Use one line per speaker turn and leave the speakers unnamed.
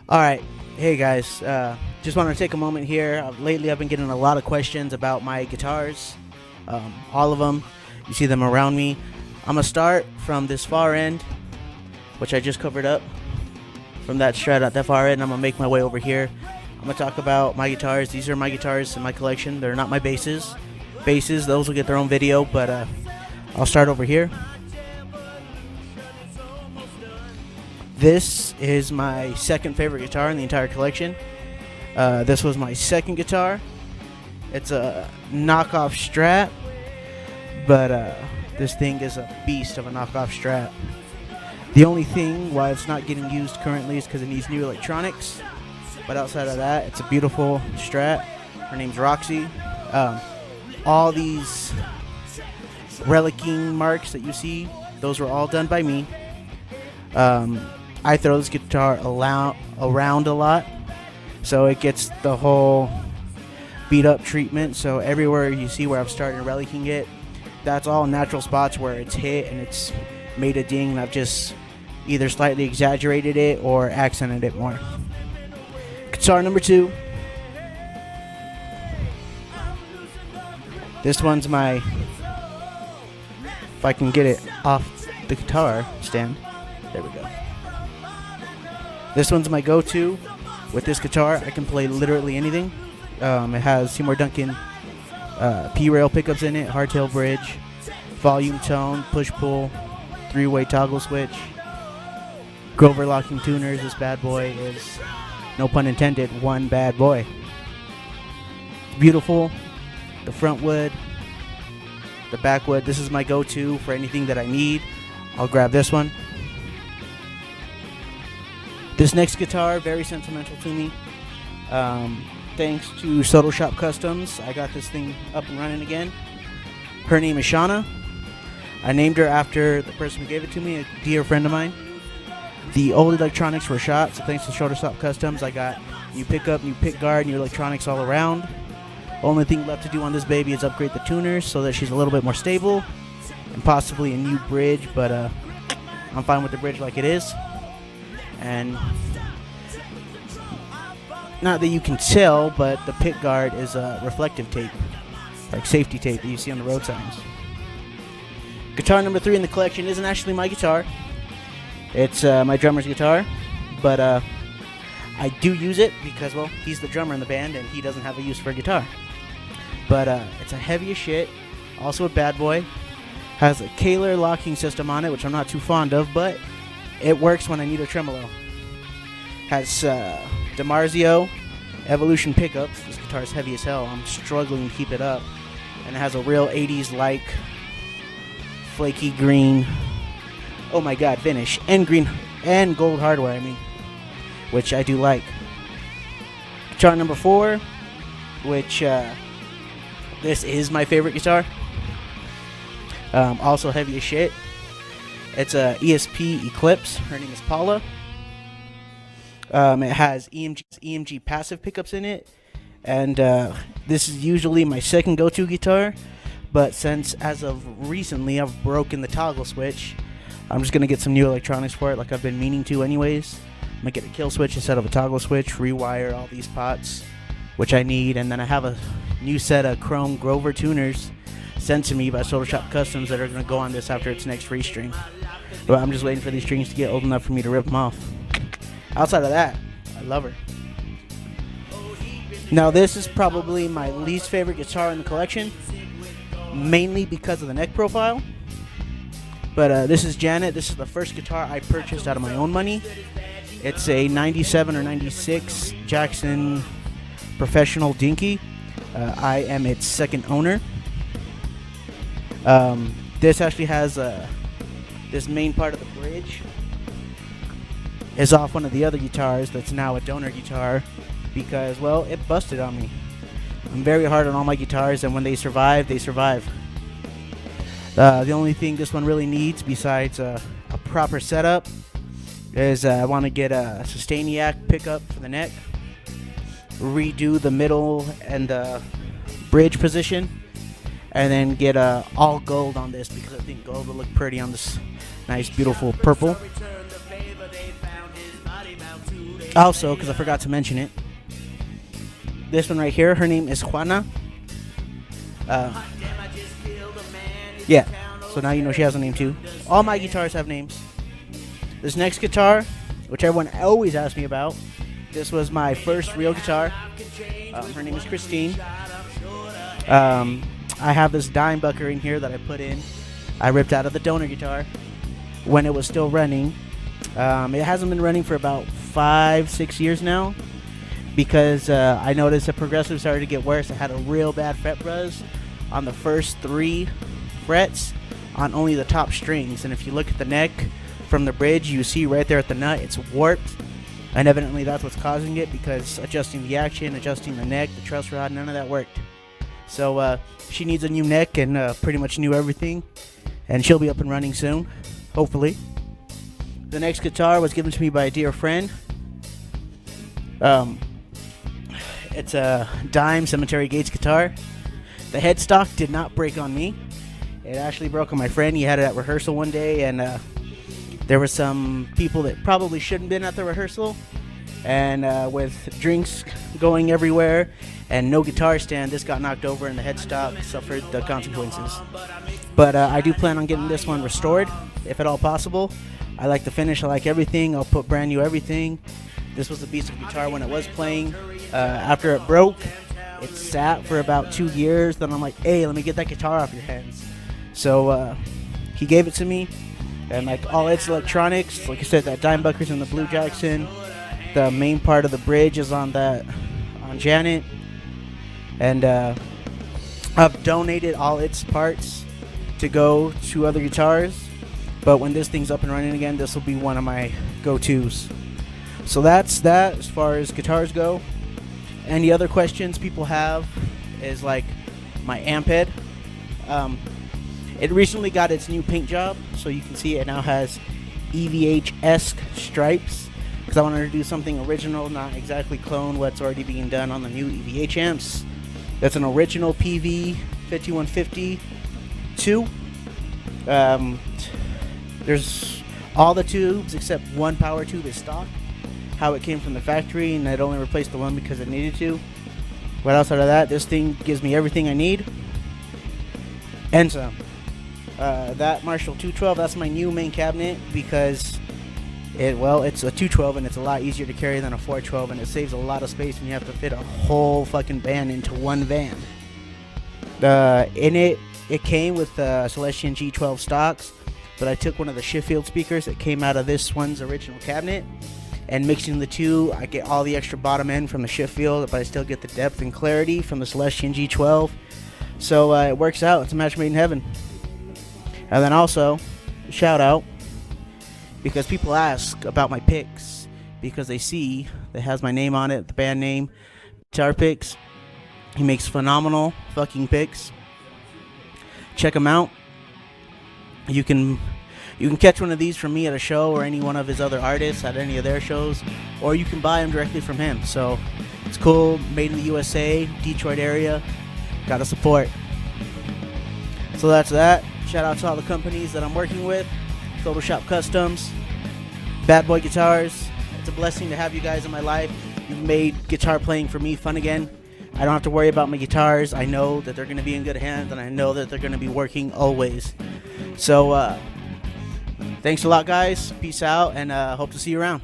Alright, hey guys, just want to take a moment here. Lately I've been getting a lot of questions about my guitars, all of them. You see them around me. I'm going to start from this far end, which I just covered up. From that strat at that far end, I'm going to make my way over here. I'm going to talk about my guitars. These are my guitars in my collection. They're not my basses. Basses, those will get their own video, but I'll start over here. This is my second favorite guitar in the entire collection. This was my second guitar. It's a knockoff Strat, but this thing is a beast of a knockoff Strat. The only thing why it's not getting used currently is because it needs new electronics. But outside of that, it's a beautiful Strat. Her name's Roxy. All these relicking marks that you see, those were all done by me. I throw this guitar around a lot, so it gets the whole beat up treatment. So everywhere you see where I've started relicking it, that's all natural spots where it's hit and it's made a ding, and I've just either slightly exaggerated it or accented it more. Guitar number 2. This one's my, if I can get it off the guitar stand, there we go. This one's my go-to. With this guitar, I can play literally anything. It has Seymour Duncan P-rail pickups in it, hardtail bridge, volume tone, push-pull, 3-way toggle switch, Grover locking tuners. This bad boy is, no pun intended, one bad boy. Beautiful. The front wood, the back wood. This is my go-to for anything that I need. I'll grab this one. This next guitar, very sentimental to me. Thanks to Soto Shop Customs, I got this thing up and running again. Her name is Shauna. I named her after the person who gave it to me, a dear friend of mine. The old electronics were shot, so thanks to Soto Shop Customs, I got new pickup, new pick guard, new electronics all around. Only thing left to do on this baby is upgrade the tuners so that she's a little bit more stable, and possibly a new bridge, but I'm fine with the bridge like it is. And not that you can tell, but the pick guard is a reflective tape, like safety tape that you see on the road signs. Guitar number 3 in the collection isn't actually my guitar. It's my drummer's guitar, but I do use it because, well, he's the drummer in the band and he doesn't have a use for a guitar. But it's a heavy as shit, also a bad boy. Has a Kaler locking system on it, which I'm not too fond of, but it works when I need a tremolo. Has DiMarzio Evolution pickups. This guitar is heavy as hell. I'm struggling to keep it up. And it has a real 80s-like flaky green, oh my god, finish. And green and gold hardware, I mean, which I do like. Guitar number 4, which this is my favorite guitar. Also heavy as shit. It's a ESP Eclipse. Her name is Paula. It has EMG passive pickups in it, and this is usually my second go-to guitar. But since as of recently I've broken the toggle switch, I'm just gonna get some new electronics for it, like I've been meaning to anyways. I'm gonna get a kill switch instead of a toggle switch, rewire all these pots, which I need, and then I have a new set of chrome Grover tuners sent to me by Soto Shop Customs that are going to go on this after its next restring. But I'm just waiting for these strings to get old enough for me to rip them off. Outside of that, I love her. Now this is probably my least favorite guitar in the collection, mainly because of the neck profile. But this is Janet. This is the first guitar I purchased out of my own money. It's a 97 or 96 Jackson Professional Dinky. I am its second owner. This actually has this main part of the bridge is off one of the other guitars that's now a donor guitar because, well, it busted on me. I'm very hard on all my guitars, and when they survive, they survive. The only thing this one really needs besides a proper setup is I want to get a Sustainiac pickup for the neck, redo the middle and the bridge position, and then get all gold on this because I think gold will look pretty on this nice beautiful purple. Also, because I forgot to mention it, this one right here, her name is Juana. Yeah, so now you know she has a name too. All my guitars have names. This next guitar, which everyone always asks me about, this was my first real guitar. Her name is Christine. I have this dime bucker in here that I put in. I ripped out of the donor guitar when it was still running. It hasn't been running for about 5-6 years now because I noticed the progressive started to get worse. I had a real bad fret buzz on the first 3 frets on only the top strings, and if you look at the neck from the bridge, you see right there at the nut it's warped, and evidently that's what's causing it, because adjusting the action, adjusting the neck, the truss rod, none of that worked. So she needs a new neck and pretty much new everything, and she'll be up and running soon, hopefully. The next guitar was given to me by a dear friend. It's a dime Cemetery Gates guitar. The headstock did not break on me. It actually broke on my friend. He had it at rehearsal one day, and there were some people that probably shouldn't have been at the rehearsal. And with drinks going everywhere and no guitar stand, this got knocked over and the headstock suffered the consequences. But I do plan on getting this one restored, if at all possible. I like the finish. I like everything. I'll put brand new everything. This was a beast of guitar when it was playing. After it broke, it sat for about 2 years. Then I'm like, hey, let me get that guitar off your hands. So he gave it to me, and like all its electronics, like I said, that dime bucker's in the Blue Jackson. The main part of the bridge is on Janet, and I've donated all its parts to go to other guitars. But when this thing's up and running again, this will be one of my go-tos. So that's that as far as guitars go. Any other questions people have is like my amp head. It recently got its new paint job, so you can see it now has EVH-esque stripes, because I wanted to do something original, not exactly clone what's already being done on the new EVH amps. That's an original PV 5152. There's all the tubes except one power tube is stock, how it came from the factory, and I'd only replaced the one because it needed to. But outside of that, this thing gives me everything I need and some. That Marshall 212, that's my new main cabinet, because it's a 212 and it's a lot easier to carry than a 412, and it saves a lot of space when you have to fit a whole fucking band into one van. In it came with Celestion G12 stocks, but I took one of the Sheffield speakers that came out of this one's original cabinet, and mixing the two, I get all the extra bottom end from the Sheffield, but I still get the depth and clarity from the Celestion G12. So it works out. It's a match made in heaven. And then also, shout out, because people ask about my picks, because they see that has my name on it, the band name, Guitar Picks. He makes phenomenal fucking picks. Check him out. You can catch one of these from me at a show, or any one of his other artists at any of their shows, or you can buy them directly from him. So it's cool, made in the USA, Detroit area. Gotta support. So that's that. Shout out to all the companies that I'm working with. Photoshop Customs, Bad Boy Guitars. It's a blessing to have you guys in my life. You've made guitar playing for me fun again. I don't have to worry about my guitars. I know that they're going to be in good hands, and I know that they're going to be working always. So thanks a lot, guys. Peace out, and hope to see you around.